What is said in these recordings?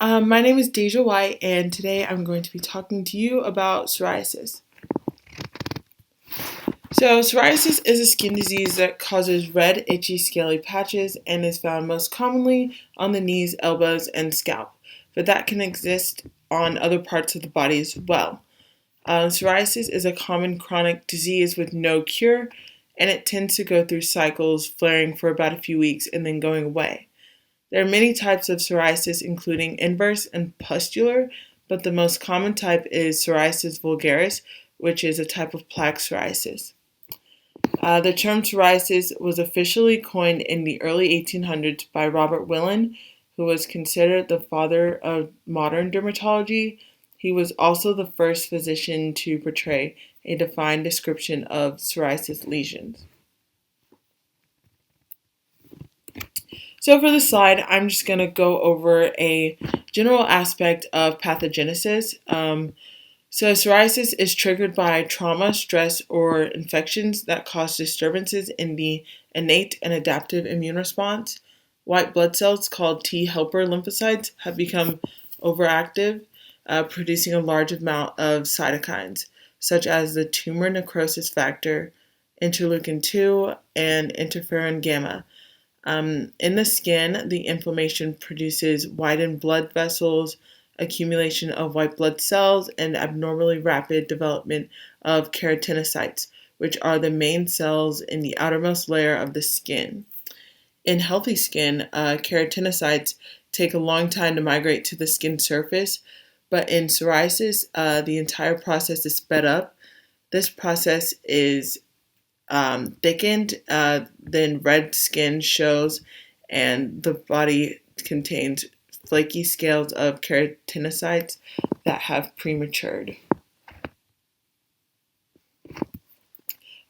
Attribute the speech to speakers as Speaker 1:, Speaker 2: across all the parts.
Speaker 1: My name is Deja White, and today I'm going to be talking to you about psoriasis. So, psoriasis is a skin disease that causes red, itchy, scaly patches and is found most commonly on the knees, elbows, and scalp, but that can exist on other parts of the body as well. Psoriasis is a common chronic disease with no cure, and it tends to go through cycles, flaring for about a few weeks and then going away. There are many types of psoriasis, including inverse and pustular, but the most common type is psoriasis vulgaris, which is a type of plaque psoriasis. The term psoriasis was officially coined in the early 1800s by Robert Willen, who was considered the father of modern dermatology. He was also the first physician to portray a defined description of psoriasis lesions. So for this slide, I'm just going to go over a general aspect of pathogenesis. So psoriasis is triggered by trauma, stress, or infections that cause disturbances in the innate and adaptive immune response. White blood cells, called T helper lymphocytes, have become overactive, producing a large amount of cytokines, such as the tumor necrosis factor, interleukin-2, and interferon gamma. In the skin, the inflammation produces widened blood vessels, accumulation of white blood cells, and abnormally rapid development of keratinocytes, which are the main cells in the outermost layer of the skin. In healthy skin, keratinocytes take a long time to migrate to the skin surface, but in psoriasis, the entire process is sped up. This process is thickened, then red skin shows, and the body contains flaky scales of keratinocytes that have prematured.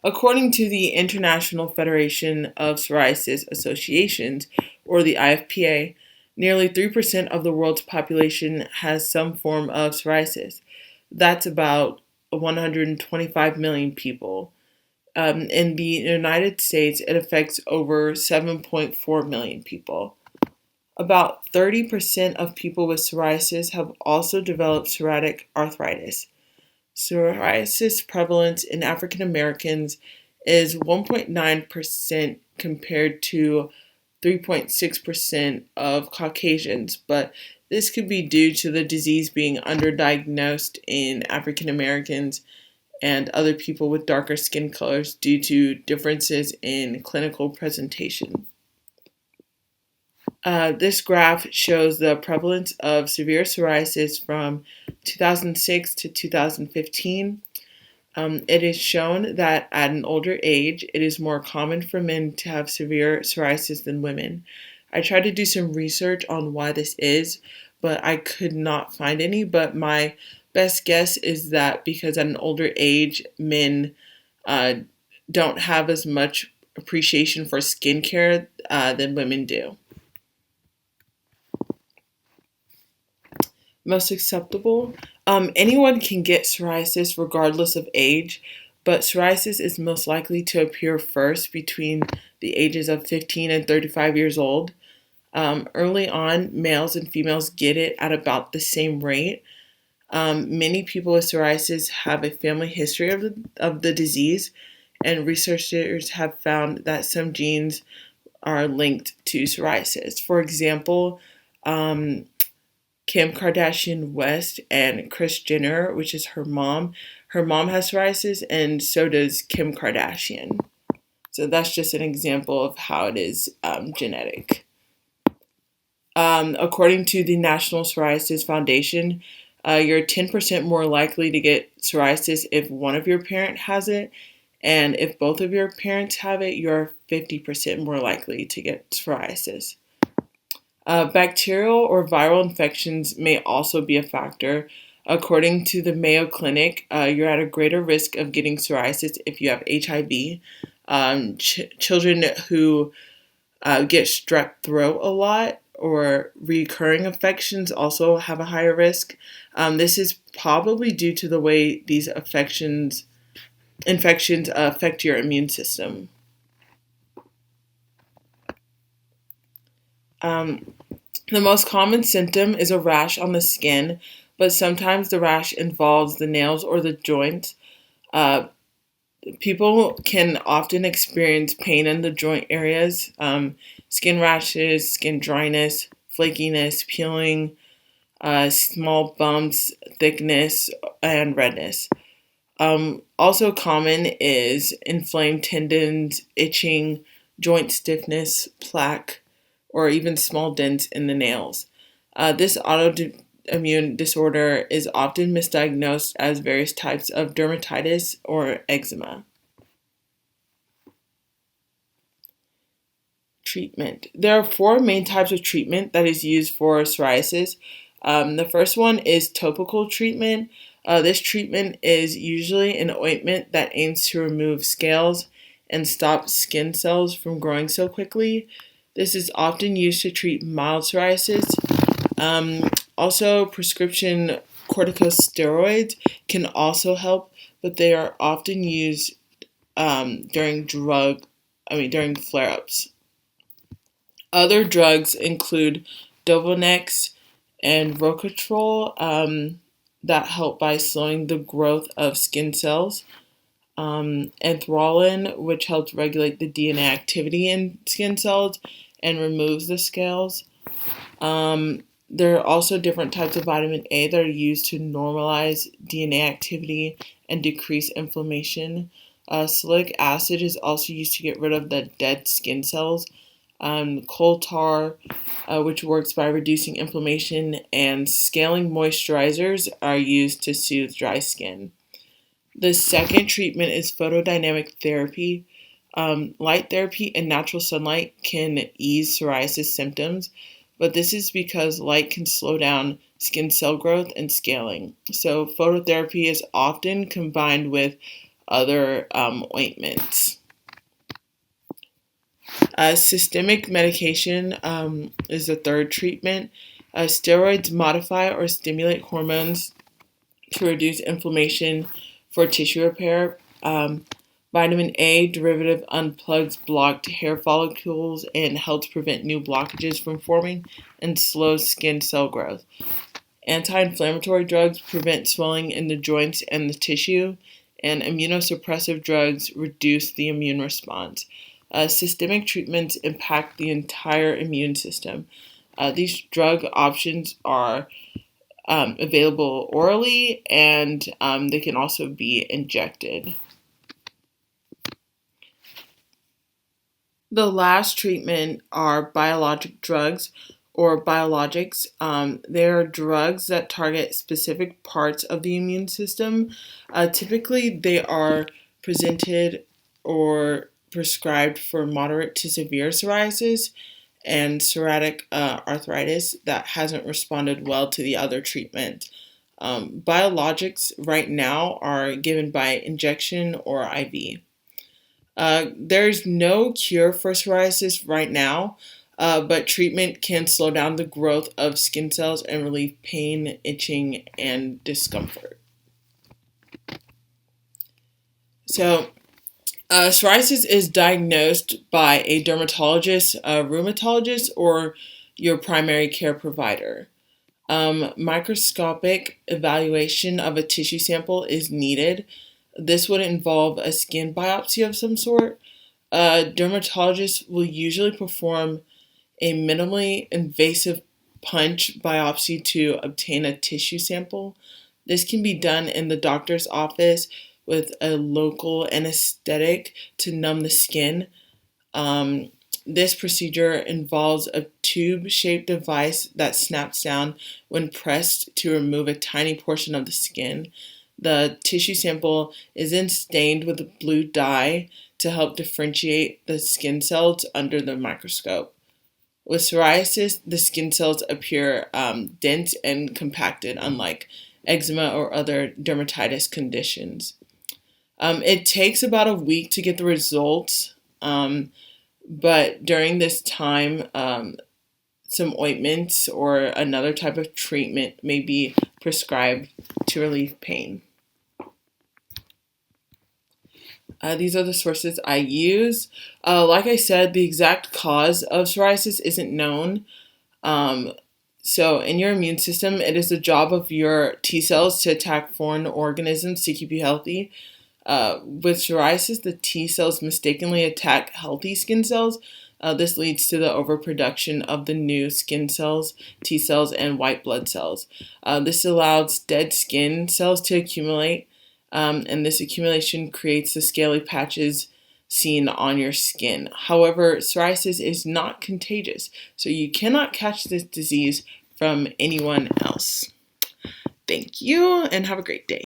Speaker 1: According to the International Federation of Psoriasis Associations, or the IFPA, nearly 3% of the world's population has some form of psoriasis. That's about 125 million people. In the United States, it affects over 7.4 million people. About 30% of people with psoriasis have also developed psoriatic arthritis. Psoriasis prevalence in African Americans is 1.9% compared to 3.6% of Caucasians, but this could be due to the disease being underdiagnosed in African Americans and other people with darker skin colors due to differences in clinical presentation. This graph shows the prevalence of severe psoriasis from 2006 to 2015. It is shown that at an older age, it is more common for men to have severe psoriasis than women. I tried to do some research on why this is, but I could not find any, but my best guess is that because at an older age, men don't have as much appreciation for skincare than women do. Most acceptable. Anyone can get psoriasis regardless of age, but psoriasis is most likely to appear first between the ages of 15 and 35 years old. Early on, males and females get it at about the same rate. Many people with psoriasis have a family history of the disease, and researchers have found that some genes are linked to psoriasis. For example, Kim Kardashian West and Kris Jenner, which is her mom has psoriasis, and so does Kim Kardashian. So that's just an example of how it is genetic. According to the National Psoriasis Foundation, you're 10% more likely to get psoriasis if one of your parents has it, and if both of your parents have it, you're 50% more likely to get psoriasis. Bacterial or viral infections may also be a factor. According to the Mayo Clinic, you're at a greater risk of getting psoriasis if you have HIV. Children who get strep throat a lot or recurring infections also have a higher risk. This is probably due to the way these infections affect your immune system. The most common symptom is a rash on the skin, but sometimes the rash involves the nails or the joints. Uh, People can often experience pain in the joint areas, skin rashes, skin dryness, flakiness, peeling, small bumps, thickness, and redness. Also common is inflamed tendons, itching, joint stiffness, plaque, or even small dents in the nails. This autoimmune disorder is often misdiagnosed as various types of dermatitis or eczema. Treatment. There are four main types of treatment that is used for psoriasis. The first one is topical treatment. This treatment is usually an ointment that aims to remove scales and stop skin cells from growing so quickly. This is often used to treat mild psoriasis. Also, prescription corticosteroids can also help, but they are often used during flare-ups. Other drugs include Dovalex and Rocatrol that help by slowing the growth of skin cells. Anthrolin, which helps regulate the DNA activity in skin cells and removes the scales. There are also different types of vitamin A that are used to normalize DNA activity and decrease inflammation. Salicylic acid is also used to get rid of the dead skin cells. Coal tar, which works by reducing inflammation, and scaling moisturizers are used to soothe dry skin. The second treatment is photodynamic therapy. Light therapy and natural sunlight can ease psoriasis symptoms, but this is because light can slow down skin cell growth and scaling. So, phototherapy is often combined with other ointments. Systemic medication is the third treatment. Steroids modify or stimulate hormones to reduce inflammation for tissue repair. Vitamin A derivative unplugs blocked hair follicles and helps prevent new blockages from forming and slows skin cell growth. Anti-inflammatory drugs prevent swelling in the joints and the tissue, and immunosuppressive drugs reduce the immune response. Systemic treatments impact the entire immune system. These drug options are available orally, and they can also be injected. The last treatment are biologic drugs or biologics. They are drugs that target specific parts of the immune system. Typically, they are presented or prescribed for moderate to severe psoriasis and psoriatic arthritis that hasn't responded well to the other treatment. Biologics right now are given by injection or IV. There's no cure for psoriasis right now, but treatment can slow down the growth of skin cells and relieve pain, itching, and discomfort. So, psoriasis is diagnosed by a dermatologist, a rheumatologist, or your primary care provider. Microscopic evaluation of a tissue sample is needed. This would involve a skin biopsy of some sort. Dermatologists will usually perform a minimally invasive punch biopsy to obtain a tissue sample. This can be done in the doctor's office with a local anesthetic to numb the skin. This procedure involves a tube-shaped device that snaps down when pressed to remove a tiny portion of the skin. The tissue sample is then stained with a blue dye to help differentiate the skin cells under the microscope. With psoriasis, the skin cells appear dense and compacted, unlike eczema or other dermatitis conditions. It takes about a week to get the results, but during this time, some ointments or another type of treatment may be prescribed to relieve pain. These are the sources I use. Like I said, the exact cause of psoriasis isn't known. So in your immune system, it is the job of your T cells to attack foreign organisms to keep you healthy. With psoriasis, the T cells mistakenly attack healthy skin cells. This leads to the overproduction of the new skin cells, T cells, and white blood cells. This allows dead skin cells to accumulate, and this accumulation creates the scaly patches seen on your skin. However, psoriasis is not contagious, so you cannot catch this disease from anyone else. Thank you, and have a great day.